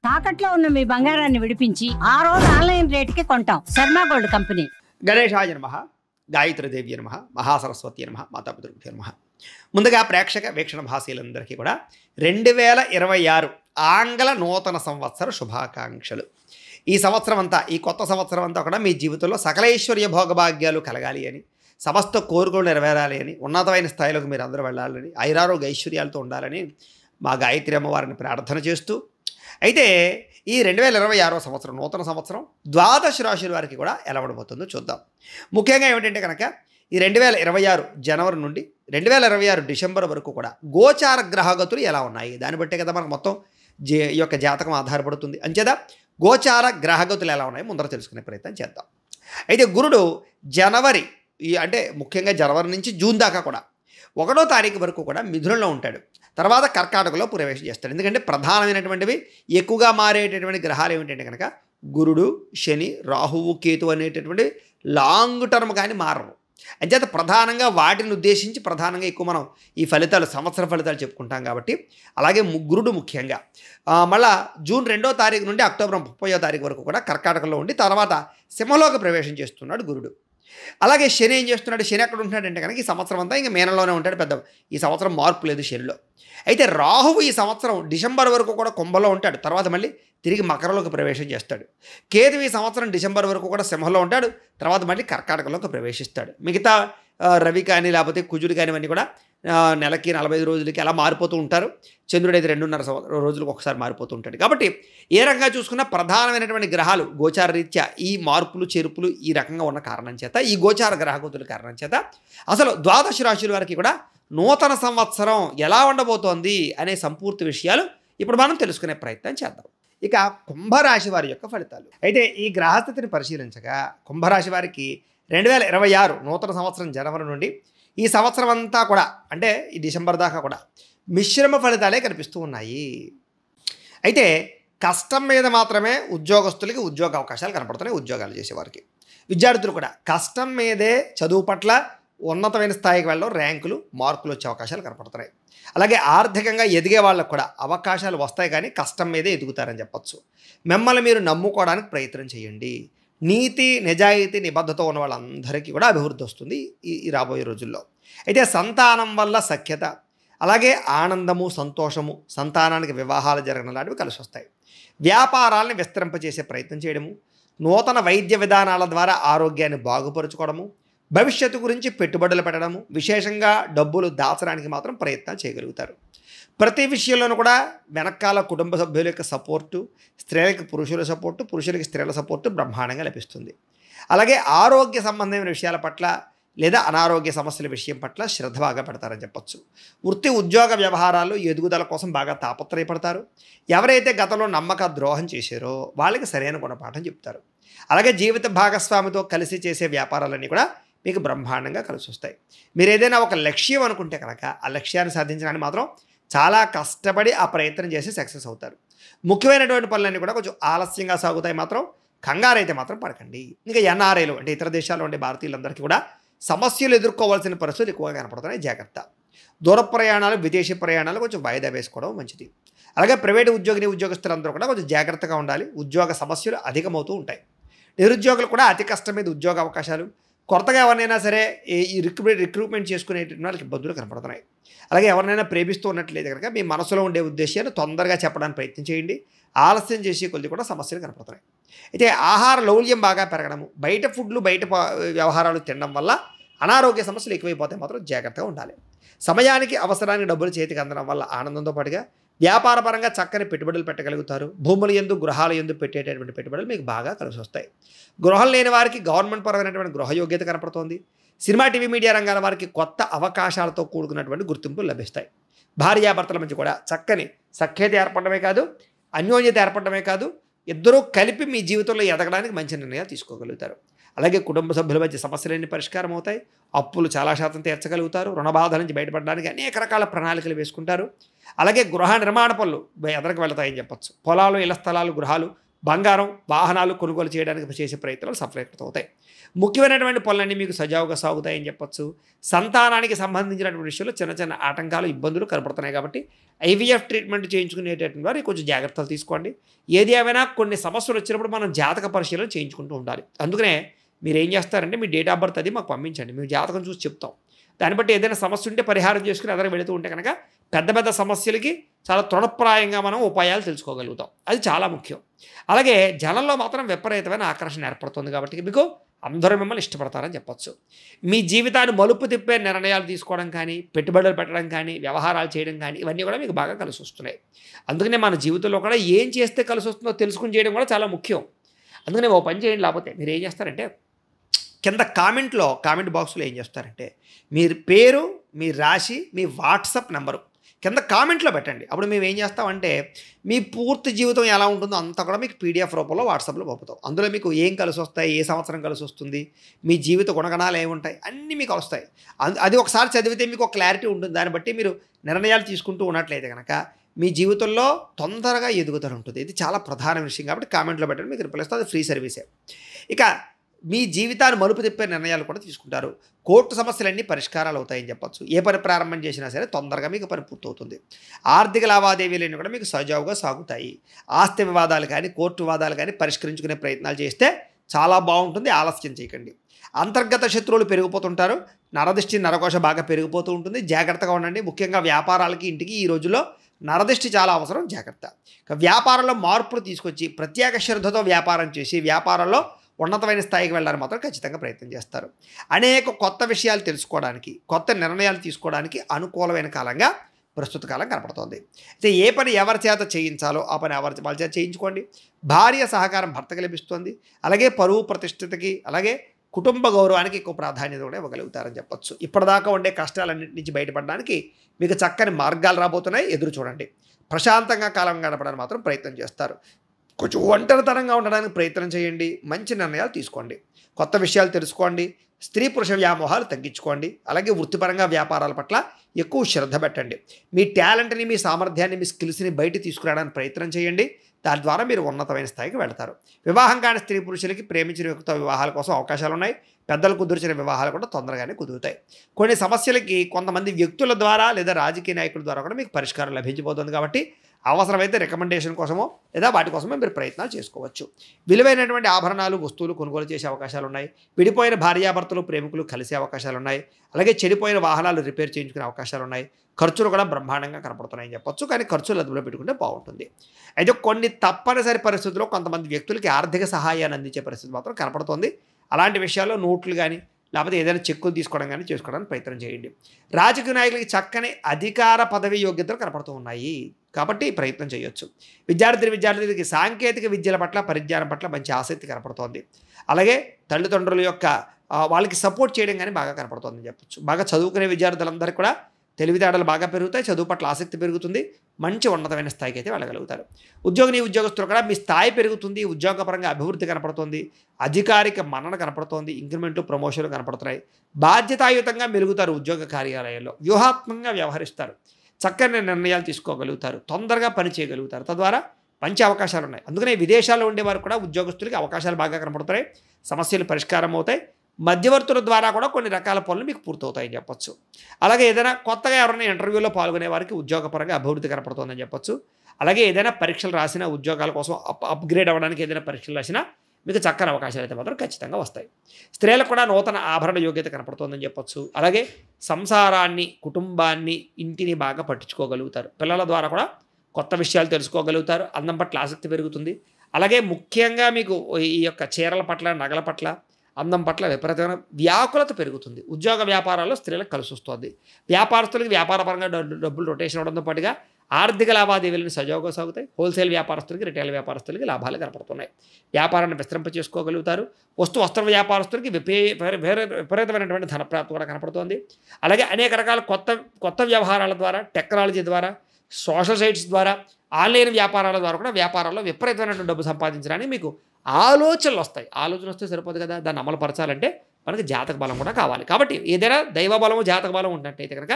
తాకట్లో ఉన్న మీ బంగారాన్ని విడిపించి ఆ రోజు ఆన్లైన్ రేటుకి కొంటాం. Sharma gold company. గణేశాయ నమః, గాయత్రీదేవి నమః, మహాసరస్వతి నమః, మాతాపితృభ్యో నమః. ముందుగా ప్రేక్షక వీక్షణ భాషలందరికీ కూడా 2026 ఆంగ్ల నూతన సంవత్సర శుభాకాంక్షలు. ఈ సంవత్సరం అంతా, ఈ కొత్త సంవత్సరం అంతా కూడా మీ జీవితంలో సకలైశ్వర్య భోగభాగ్యాలు కలగాలి అని, సమస్త కోరికలు నెరవేరాలి అని, ఉన్నతమైన స్థాయిలోకి మీరు అందరూ వెళ్ళాలని, ఐరారోగ్య ఐశ్వర్యాలతో ఉండాలని మా గాయత్రి అమ్మవారిని ప్రార్థన చేస్తూ, అయితే ఈ 2026 సంవత్సరం నూతన సంవత్సరం ద్వాదశ రాశుల వారికి కూడా ఎలా ఉండబోతుందో చూద్దాం. ముఖ్యంగా ఏమిటంటే కనుక ఈ 2026 జనవరి నుండి 2026 డిసెంబర్ వరకు కూడా గోచార గ్రహగతులు ఎలా ఉన్నాయి, దాన్ని బట్టే కదా మనకు మొత్తం ఈ యొక్క జాతకం ఆధారపడుతుంది. అంచేత గోచార గ్రహగతులు ఎలా ఉన్నాయి ముందర తెలుసుకునే ప్రయత్నం చేద్దాం. అయితే గురుడు జనవరి అంటే ముఖ్యంగా జనవరి నుంచి జూన్ దాకా కూడా 1వ తారీఖు వరకు కూడా మిథునంలో ఉంటాడు. తర్వాత కర్కాటకలో ప్రవేశం చేస్తాడు. ఎందుకంటే ప్రధానమైనటువంటివి ఎక్కువగా మారేటటువంటి గ్రహాలు ఏమిటంటే కనుక గురుడు, శని, రాహువు, కేతు అనేటటువంటి లాంగ్ టర్మ్ కానీ మారవు. అంచేత ప్రధానంగా వాటిని ఉద్దేశించి ప్రధానంగా ఎక్కువ మనం ఈ ఫలితాలు, సంవత్సర ఫలితాలు చెప్పుకుంటాం కాబట్టి, అలాగే గురుడు ముఖ్యంగా మళ్ళా జూన్ 2వ తారీఖు నుండి అక్టోబర్ 30వ తారీఖు వరకు కూడా కర్కాటకలో ఉండి తర్వాత సింహంలోకి ప్రవేశం చేస్తున్నాడు గురుడు. అలాగే శని ఏం చేస్తున్నాడు, శని ఎక్కడ ఉంటున్నాడంటే కనుక ఈ సంవత్సరం అంతా ఇంకా మీనంలోనే ఉంటాడు. పెద్ద ఈ సంవత్సరం మార్పు లేదు శనిలో. అయితే రాహువు ఈ సంవత్సరం డిసెంబర్ వరకు కూడా కుంభంలో ఉంటాడు, తర్వాత మళ్ళీ తిరిగి మకరంలోకి ప్రవేశం చేస్తాడు. కేతు ఈ సంవత్సరం డిసెంబర్ వరకు కూడా సింహంలో ఉంటాడు, తర్వాత మళ్ళీ కర్కాటకంలోకి ప్రవేశిస్తాడు. మిగతా రవి కానీ లేకపోతే కుజుడు కానీ ఇవన్నీ కూడా నెలకి 45 రోజులకి అలా మారిపోతూ ఉంటారు. చంద్రుడు అయితే 2.5 రోజులకు ఒకసారి మారిపోతూ ఉంటాడు. కాబట్టి ఏ రకంగా చూసుకున్నా ప్రధానమైనటువంటి గ్రహాలు గోచార రీత్యా ఈ మార్పులు చేర్పులు ఈ రకంగా ఉన్న కారణం చేత, ఈ గోచార గ్రహగతుల కారణం చేత అసలు ద్వాదశ రాశుల వారికి కూడా నూతన సంవత్సరం ఎలా ఉండబోతోంది అనే సంపూర్తి విషయాలు ఇప్పుడు మనం తెలుసుకునే ప్రయత్నం చేద్దాం. ఇక కుంభరాశి వారి యొక్క ఫలితాలు. అయితే ఈ గ్రహస్థితిని పరిశీలించగా కుంభరాశి వారికి 2026 నూతన సంవత్సరం జనవరి నుండి ఈ సంవత్సరం అంతా కూడా అంటే ఈ డిసెంబర్ దాకా కూడా మిశ్రమ ఫలితాలే కనిపిస్తూ ఉన్నాయి. అయితే కష్టం మీద మాత్రమే ఉద్యోగస్తులకి ఉద్యోగ అవకాశాలు కనపడుతున్నాయి. ఉద్యోగాలు చేసేవారికి, విద్యార్థులు కూడా కష్టం మీదే చదువు పట్ల ఉన్నతమైన స్థాయికి వెళ్ళడం, ర్యాంకులు, మార్కులు వచ్చే అవకాశాలు కనపడుతున్నాయి. అలాగే ఆర్థికంగా ఎదిగే వాళ్ళకు కూడా అవకాశాలు వస్తాయి, కానీ కష్టం మీదే ఎదుగుతారని చెప్పచ్చు. మిమ్మల్ని మీరు నమ్ముకోవడానికి ప్రయత్నం చేయండి. నీతి, నిజాయితీ, నిబద్ధత ఉన్న వాళ్ళందరికీ కూడా అభివృద్ధి వస్తుంది ఈ రాబోయే రోజుల్లో. అయితే సంతానం వల్ల సఖ్యత, అలాగే ఆనందము, సంతోషము, సంతానానికి వివాహాలు జరగడం లాంటివి కలిసి వస్తాయి. వ్యాపారాలను విస్తరింపచేసే ప్రయత్నం చేయడము, నూతన వైద్య విధానాల ద్వారా ఆరోగ్యాన్ని బాగుపరుచుకోవడము, భవిష్యత్తు గురించి పెట్టుబడులు పెట్టడము, విశేషంగా డబ్బులు దాచడానికి మాత్రం ప్రయత్నం చేయగలుగుతారు. ప్రతి విషయంలోనూ కూడా వెనకాల కుటుంబ సభ్యుల యొక్క సపోర్టు, స్త్రీలకు పురుషుల సపోర్టు, పురుషులకి స్త్రీల సపోర్టు బ్రహ్మాండంగా లభిస్తుంది. అలాగే ఆరోగ్య సంబంధమైన విషయాల పట్ల లేదా అనారోగ్య సమస్యల విషయం పట్ల శ్రద్ధ బాగా పెడతారని చెప్పచ్చు. వృత్తి, ఉద్యోగ వ్యవహారాలు ఎదుగుదల కోసం బాగా తాపత్రయపడతారు. ఎవరైతే గతంలో నమ్మక ద్రోహం చేశారో వాళ్ళకి సరైన గుణపాఠం చెప్తారు. అలాగే జీవిత భాగస్వామితో కలిసి చేసే వ్యాపారాలన్నీ కూడా మీకు బ్రహ్మాండంగా కలిసి వస్తాయి. మీరు ఏదైనా ఒక లక్ష్యం అనుకుంటే కనుక ఆ లక్ష్యాన్ని సాధించడానికి మాత్రం చాలా కష్టపడి ఆ ప్రయత్నం చేసి సక్సెస్ అవుతారు. ముఖ్యమైనటువంటి పనులన్నీ కూడా కొంచెం ఆలస్యంగా సాగుతాయి. మాత్రం కంగారు అయితే మాత్రం పడకండి. ఇంకా ఎన్ఆర్ఐలు అంటే ఇతర దేశాల్లో ఉండే భారతీయులందరికీ కూడా సమస్యలు ఎదుర్కోవాల్సిన పరిస్థితులు ఎక్కువగా కనపడుతున్నాయి. జాగ్రత్త. దూర ప్రయాణాలు, విదేశీ ప్రయాణాలు కొంచెం వాయిదా వేసుకోవడం మంచిది. అలాగే ప్రైవేటు ఉద్యోగస్తులందరూ కూడా కొంచెం జాగ్రత్తగా ఉండాలి. ఉద్యోగ సమస్యలు అధికమవుతూ ఉంటాయి. నిరుద్యోగులు కూడా అతి కష్టం మీద ఉద్యోగ అవకాశాలు, కొత్తగా ఎవరినైనా సరే ఈ రిక్రూట్మెంట్ చేసుకునేటువంటి వాళ్ళకి ఇబ్బందులు కనపడుతున్నాయి. అలాగే ఎవరినైనా ప్రేమిస్తూ ఉన్నట్లయితే కనుక మీ మనసులో ఉండే ఉద్దేశాన్ని తొందరగా చెప్పడానికి ప్రయత్నం చేయండి. ఆలస్యం చేసే కొద్ది కూడా సమస్యలు కనపడుతున్నాయి. అయితే ఆహార లౌల్యం బాగా పెరగడము, బయట ఫుడ్లు, బయట వ్యవహారాలు తినడం వల్ల అనారోగ్య సమస్యలు ఎక్కువైపోతే మాత్రం జాగ్రత్తగా ఉండాలి. సమయానికి అవసరానికి డబ్బులు చేతికి అందడం వల్ల ఆనందంతో పాటుగా వ్యాపారపరంగా చక్కని పెట్టుబడులు పెట్టగలుగుతారు. భూముల యందు, గృహాల యందు పెట్టేటటువంటి పెట్టుబడులు మీకు బాగా కలిసి వస్తాయి. గృహం లేని వారికి గవర్నమెంట్ పరమైనటువంటి గృహయోగ్యత కనపడుతోంది. సినిమా, టీవీ, మీడియా రంగాల వారికి కొత్త అవకాశాలతో కూడుకున్నటువంటి గుర్తింపులు లభిస్తాయి. భార్యాభర్తల మధ్య కూడా చక్కని సఖ్యత ఏర్పడమే కాదు, అన్యోన్యత ఏర్పడమే కాదు, ఇద్దరూ కలిపి మీ జీవితంలో ఎదగడానికి మంచి నిర్ణయాలు తీసుకోగలుగుతారు. అలాగే కుటుంబ సభ్యుల మధ్య సమస్యలన్నీ పరిష్కారం అవుతాయి. అప్పులు చాలా శాతం తీర్చగలుగుతారు. రుణ బాధల నుంచి బయటపడడానికి అనేక రకాల ప్రణాళికలు వేసుకుంటారు. అలాగే గృహ నిర్మాణ పనులు ఎదరికి వెళతాయని చెప్పచ్చు. పొలాలు, ఇళ్ల స్థలాలు, గృహాలు బంగారం, వాహనాలు కొనుగోలు చేయడానికి చేసే ప్రయత్నాలు సఫలీకృతం అవుతాయి. ముఖ్యమైనటువంటి పనులన్నీ మీకు సజావుగా సాగుతాయని చెప్పొచ్చు. సంతానానికి సంబంధించినటువంటి విషయంలో చిన్న చిన్న ఆటంకాలు, ఇబ్బందులు కనపడుతున్నాయి కాబట్టి ఐవీఎఫ్ ట్రీట్మెంట్ చేయించుకునేటటువంటి వారు కొంచెం జాగ్రత్తలు తీసుకోండి. ఏది ఏమైనా కొన్ని సమస్యలు వచ్చినప్పుడు మనం జాతక పరిశీలన చేయించుకుంటూ ఉండాలి. అందుకనే మీరు ఏం చేస్తారంటే మీ డేట్ ఆఫ్ బర్త్ అది మాకు పంపించండి, మేము జాతకం చూసి చెప్తాం. దాన్ని బట్టి ఏదైనా సమస్య ఉంటే పరిహారం చేసుకుని ఎదర వెళుతూ ఉంటే కనుక పెద్ద పెద్ద సమస్యలకి చాలా తృణప్రాయంగా మనం ఉపాయాలు తెలుసుకోగలుగుతాం. అది చాలా ముఖ్యం. అలాగే జనంలో మాత్రం విపరీతమైన ఆకర్షణ ఏర్పడుతుంది కాబట్టి మీకు అందరూ మిమ్మల్ని ఇష్టపడతారని చెప్పొచ్చు. మీ జీవితాన్ని మలుపు తిప్పే నిర్ణయాలు తీసుకోవడం కానీ, పెట్టుబడులు పెట్టడం కానీ, వ్యవహారాలు చేయడం కానీ ఇవన్నీ కూడా మీకు బాగా కలిసి వస్తున్నాయి. అందుకనే మన జీవితంలో కూడా ఏం చేస్తే కలిసి వస్తుందో తెలుసుకుని చేయడం కూడా చాలా ముఖ్యం. అందుకనే ఓ పని చేయండి. లేకపోతే మీరు ఏం చేస్తారంటే కింద కామెంట్ బాక్స్లో ఏం చేస్తారంటే మీరు పేరు, మీ రాశి, మీ వాట్సాప్ నెంబరు కింద కామెంట్లో పెట్టండి. అప్పుడు మేము ఏం చేస్తామంటే మీ పూర్తి జీవితం ఎలా ఉంటుందో అంతా కూడా మీకు పీడిఎఫ్ రూపంలో వాట్సాప్లో పంపుతాం. అందులో మీకు ఏం కలిసి వస్తాయి, ఏ సంవత్సరం కలిసి వస్తుంది, మీ జీవిత గుణగణాలు ఏముంటాయి అన్నీ మీకు వస్తాయి. అది ఒకసారి చదివితే మీకు ఒక క్లారిటీ ఉంటుంది. దాన్ని బట్టి మీరు నిర్ణయాలు తీసుకుంటూ ఉన్నట్లయితే కనుక మీ జీవితంలో తొందరగా ఎదుగుదల ఉంటుంది. ఇది చాలా ప్రధాన విషయం కాబట్టి కామెంట్లో పెట్టండి, మీకు రిప్లై ఇస్తే అది ఫ్రీ సర్వీసే. ఇక మీ జీవితాన్ని మలుపు తిప్పే నిర్ణయాలు కూడా తీసుకుంటారు. కోర్టు సమస్యలన్నీ పరిష్కారాలు అవుతాయని చెప్పొచ్చు. ఏ పని ప్రారంభం చేసినా సరే తొందరగా మీకు పని పూర్తవుతుంది. ఆర్థిక లావాదేవీలన్నీ కూడా మీకు సజావుగా సాగుతాయి. ఆస్తి వివాదాలు కానీ, కోర్టు వివాదాలు కానీ పరిష్కరించుకునే ప్రయత్నాలు చేస్తే చాలా బాగుంటుంది. ఆలస్యం చేయకండి. అంతర్గత శత్రువులు పెరిగిపోతుంటారు. నరదిష్టి, నరకోశ బాగా పెరిగిపోతూ ఉంటుంది. జాగ్రత్తగా ఉండండి. ముఖ్యంగా వ్యాపారాలకి, ఇంటికి ఈ రోజుల్లో నరదిష్టి చాలా అవసరం. జాగ్రత్త. వ్యాపారంలో మార్పులు తీసుకొచ్చి ప్రత్యేక శ్రద్ధతో వ్యాపారం చేసి వ్యాపారంలో ఉన్నతమైన స్థాయికి వెళ్ళడానికి మాత్రం ఖచ్చితంగా ప్రయత్నం చేస్తారు. అనేక కొత్త విషయాలు తెలుసుకోవడానికి, కొత్త నిర్ణయాలు తీసుకోవడానికి అనుకూలమైన కాలంగా ప్రస్తుత కాలం కనపడుతోంది. అయితే ఏ పని ఎవరి చేత చేయించాలో ఆ పని వాళ్ళ చేత చేయించుకోండి. భార్య సహకారం భర్తకు లభిస్తుంది. అలాగే పరువు ప్రతిష్టతకి, అలాగే కుటుంబ గౌరవానికి ఎక్కువ ప్రాధాన్యత కూడా ఇవ్వగలుగుతారని చెప్పొచ్చు. ఇప్పటిదాకా ఉండే కష్టాలన్నింటి నుంచి బయటపడడానికి మీకు చక్కని మార్గాలు రాబోతున్నాయి. ఎదురు చూడండి. ప్రశాంతంగా కాలం గడపడానికి మాత్రం ప్రయత్నం చేస్తారు. కొంచెం ఒంటరితనంగా ఉండడానికి ప్రయత్నం చేయండి. మంచి నిర్ణయాలు తీసుకోండి. కొత్త విషయాలు తెలుసుకోండి. స్త్రీ పురుష వ్యామోహాలు తగ్గించుకోండి. అలాగే వృత్తిపరంగా వ్యాపారాల పట్ల ఎక్కువ శ్రద్ధ పెట్టండి. మీ టాలెంట్ని, మీ సామర్థ్యాన్ని, మీ స్కిల్స్ని బయట తీసుకురావడానికి ప్రయత్నం చేయండి. దాని ద్వారా మీరు ఉన్నతమైన స్థాయికి వెళతారు. వివాహం కాని స్త్రీ పురుషులకి ప్రేమించిన వ్యక్తితో వివాహాల కోసం అవకాశాలు ఉన్నాయి. పెద్దలు కుదిర్చిన వివాహాలు కూడా తొందరగానే కుదురుతాయి. కొన్ని సమస్యలకి కొంతమంది వ్యక్తుల ద్వారా లేదా రాజకీయ నాయకుల ద్వారా కూడా మీకు పరిష్కారం లభించబోతుంది కాబట్టి అవసరమైతే రికమెండేషన్ కోసమో లేదా వాటి కోసమో మీరు ప్రయత్నాలు చేసుకోవచ్చు. విలువైనటువంటి ఆభరణాలు, వస్తువులు కొనుగోలు చేసే అవకాశాలు ఉన్నాయి. విడిపోయిన భార్యాభర్తలు, ప్రేమికులు కలిసే అవకాశాలు ఉన్నాయి. అలాగే చెడిపోయిన వాహనాలు రిపేర్ చేయించుకునే అవకాశాలు ఉన్నాయి. ఖర్చులు కూడా బ్రహ్మాండంగా కనపడుతున్నాయని చెప్పొచ్చు. కానీ ఖర్చులు అదుపులో పెట్టుకుంటే బాగుంటుంది. అయితే కొన్ని తప్పనిసరి పరిస్థితుల్లో కొంతమంది వ్యక్తులకి ఆర్థిక సహాయాన్ని అందించే పరిస్థితి మాత్రం కనపడుతుంది. అలాంటి విషయాల్లో నోట్లు కానీ లేకపోతే ఏదైనా చెక్కులు తీసుకోవడం కానీ చేసుకోవడానికి ప్రయత్నం చేయండి. రాజకీయ నాయకులకి చక్కని అధికార పదవి యోగ్యతలు కనపడుతూ ఉన్నాయి కాబట్టి ప్రయత్నం చేయొచ్చు. విద్యార్థులకి సాంకేతిక విద్యల పట్ల, పరిజ్ఞానం పట్ల మంచి ఆసక్తి కనపడుతోంది. అలాగే తల్లిదండ్రుల యొక్క వాళ్ళకి సపోర్ట్ చేయడం కానీ బాగా కనపడుతుందని చెప్పొచ్చు. బాగా చదువుకునే విద్యార్థులందరికీ కూడా తెలివితేటలు బాగా పెరుగుతాయి. చదువు పట్ల ఆసక్తి పెరుగుతుంది. మంచి ఉన్నతమైన స్థాయికి అయితే వెళ్ళగలుగుతారు. ఉద్యోగస్తులు కూడా మీ స్థాయి పెరుగుతుంది. ఉద్యోగపరంగా అభివృద్ధి కనపడుతుంది. అధికారిక మన్నన కనపడుతోంది. ఇంక్రిమెంట్లు, ప్రమోషన్లు కనపడుతున్నాయి. బాధ్యతాయుతంగా మెలుగుతారు. ఉద్యోగ కార్యాలయాల్లో వ్యూహాత్మకంగా వ్యవహరిస్తారు. చక్కని నిర్ణయాలు తీసుకోగలుగుతారు. తొందరగా పని చేయగలుగుతారు. తద్వారా మంచి అవకాశాలు ఉన్నాయి. అందుకనే విదేశాల్లో ఉండేవారు కూడా ఉద్యోగస్తులకి అవకాశాలు బాగా కనపడుతున్నాయి. సమస్యలు పరిష్కారం అవుతాయి. మధ్యవర్తుల ద్వారా కూడా కొన్ని రకాల పనులు మీకు పూర్తవుతాయని చెప్పొచ్చు. అలాగే ఏదైనా కొత్తగా ఎవరైనా ఇంటర్వ్యూలో పాల్గొనే వారికి ఉద్యోగపరంగా అభివృద్ధి కనపడుతుందని చెప్పొచ్చు. అలాగే ఏదైనా పరీక్షలు రాసినా, ఉద్యోగాల కోసం అప్గ్రేడ్ అవ్వడానికి ఏదైనా పరీక్షలు రాసినా మీకు చక్కని అవకాశాలు అయితే మాత్రం ఖచ్చితంగా వస్తాయి. స్త్రీలకు కూడా నూతన ఆభరణ యోగ్యత కనపడుతుందని చెప్పొచ్చు. అలాగే సంసారాన్ని, కుటుంబాన్ని, ఇంటిని బాగా పట్టించుకోగలుగుతారు. పిల్లల ద్వారా కూడా కొత్త విషయాలు తెలుసుకోగలుగుతారు. అందం పట్ల ఆసక్తి పెరుగుతుంది. అలాగే ముఖ్యంగా మీకు ఈ యొక్క చీరల పట్ల, నగల పట్ల, అందం పట్ల విపరీతమైన వ్యాకులత పెరుగుతుంది. ఉద్యోగ వ్యాపారాల్లో స్త్రీలకు కలిసి వస్తుంది. వ్యాపారస్తులకి వ్యాపారపరంగా డబ్బులు రొటేషన్ అవడంతో పాటుగా ఆర్థిక లావాదేవీలను సజావుగా సాగుతాయి. హోల్సేల్ వ్యాపారస్తులకి, రిటైల్ వ్యాపారస్తులకి లాభాలు కనపడుతున్నాయి. వ్యాపారాన్ని విస్తరింప చేసుకోగలుగుతారు. వస్త్ర వ్యాపారస్తులకి విపరీతమైనటువంటి ధనప్రాప్తి కూడా కనపడుతుంది. అలాగే అనేక రకాల కొత్త వ్యవహారాల ద్వారా, టెక్నాలజీ ద్వారా, సోషల్ సైట్స్ ద్వారా, ఆన్లైన్ వ్యాపారాల ద్వారా కూడా వ్యాపారాల్లో విపరీతమైనటువంటి డబ్బు సంపాదించడానికి మీకు ఆలోచనలు వస్తాయి. ఆలోచన వస్తే సరిపోదు కదా, దాన్ని అమలు పరచాలంటే మనకి జాతక బలం కూడా కావాలి. కాబట్టి ఏదైనా దైవ బలము, జాతక బలం ఉన్నట్టయితే కనుక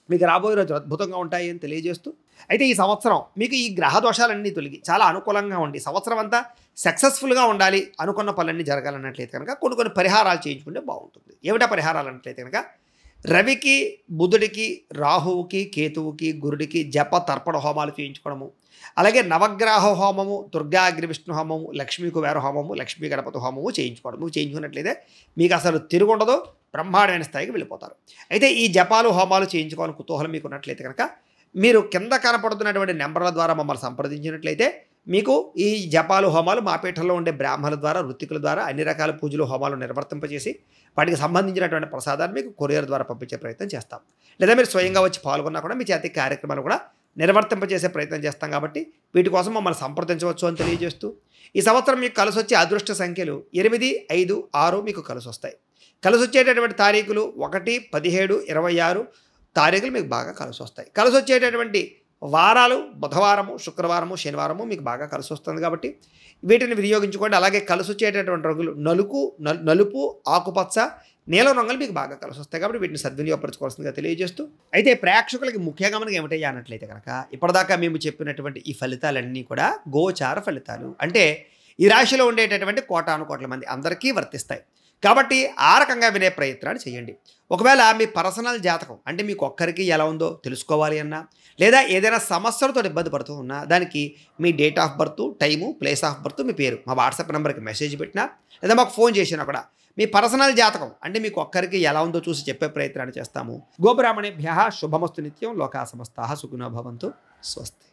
మీకు రాబోయే రోజులు అద్భుతంగా ఉంటాయి అని తెలియజేస్తూ, అయితే ఈ సంవత్సరం మీకు ఈ గ్రహ దోషాలన్నీ తొలగి చాలా అనుకూలంగా ఉండి సంవత్సరం అంతా సక్సెస్ఫుల్గా ఉండాలి, అనుకున్న పనులన్నీ జరగాలన్నట్లయితే కనుక కొన్ని పరిహారాలు చేయించుకుంటే బాగుంటుంది. ఏమిటా పరిహారాలు అన్నట్లయితే కనుక రవికి, బుధుడికి, రాహువుకి, కేతువుకి, గురుడికి జప తర్పణ హోమాలు చేయించుకోవడము, అలాగే నవగ్రహ హోమము, దుర్గా అగ్ని విష్ణు హోమము, లక్ష్మీ కుబేర హోమము, లక్ష్మీ గణపతి హోమము చేయించుకోవడం. నువ్వు చేయించుకున్నట్లయితే మీకు అసలు తిరుగుండదు, బ్రహ్మాండమైన స్థాయికి వెళ్ళిపోతారు. అయితే ఈ జపాలు హోమాలు చేయించుకోవాలని కుతూహలం మీకు ఉన్నట్లయితే కనుక మీరు కింద కనపడుతున్నటువంటి నెంబర్ల ద్వారా మమ్మల్ని సంప్రదించినట్లయితే మీకు ఈ జపాలు హోమాలు మా పీఠంలో ఉండే బ్రాహ్మణుల ద్వారా, ఋత్వికుల ద్వారా అన్ని రకాల పూజలు హోమాలు నిర్వర్తింపజేసి వాటికి సంబంధించినటువంటి ప్రసాదాన్ని మీకు కొరియర్ ద్వారా పంపించే ప్రయత్నం చేస్తాం. లేదా మీరు స్వయంగా వచ్చి పాల్గొన్నా కూడా మీ చేతి కార్యక్రమాలు కూడా నిర్వర్తింపజేసే ప్రయత్నం చేస్తాం. కాబట్టి వీటి కోసం మమ్మల్ని సంప్రదించవచ్చు అని తెలియజేస్తూ, ఈ సంవత్సరం మీకు కలిసి వచ్చే అదృష్ట సంఖ్యలు 8, 5, 6 మీకు కలిసి వస్తాయి. కలిసి వచ్చేటటువంటి తారీఖులు 1, 17, 26 తారీఖులు మీకు బాగా కలిసి వస్తాయి. కలిసి వచ్చేటటువంటి వారాలు బుధవారము, శుక్రవారము, శనివారము మీకు బాగా కలిసి వస్తుంది. కాబట్టి వీటిని వినియోగించుకోండి. అలాగే కలిసి వచ్చేటటువంటి రంగులు నలుపు, ఆకుపచ్చ, నీలం రంగులు మీకు బాగా కలిసి వస్తాయి. కాబట్టి వీటిని సద్వినియోగపరచుకోవాల్సిందిగా తెలియజేస్తూ, అయితే ప్రేక్షకులకి ముఖ్యంగా మనకి ఏమిటయ్యా అన్నట్లయితే కనుక ఇప్పటిదాకా మేము చెప్పినటువంటి ఈ ఫలితాలన్నీ కూడా గోచార ఫలితాలు. అంటే ఈ రాశిలో ఉండేటటువంటి కోటాను కోట్ల మంది అందరికీ వర్తిస్తాయి. కాబట్టి ఆ రకంగా వినే ప్రయత్నాలు చేయండి. ఒకవేళ మీ పర్సనల్ జాతకం అంటే మీకు ఒక్కరికి ఎలా ఉందో తెలుసుకోవాలి అన్నా, లేదా ఏదైనా సమస్యలతో ఇబ్బంది పడుతూ ఉన్నా దానికి మీ date of birth, time, place of birth, మీ పేరు మా వాట్సాప్ నెంబర్కి మెసేజ్ పెట్టినా లేదా మాకు ఫోన్ చేసినా కూడా మీ పర్సనల్ జాతకం అంటే మీకు ఒక్కరికి ఎలా ఉందో చూసి చెప్పే ప్రయత్నాన్ని చేస్తాము. గోబ్రాహ్మణేభ్యః శుభమస్తు నిత్యం. లోకా సమస్తాః సుఖినో భవంతు. స్వస్తి.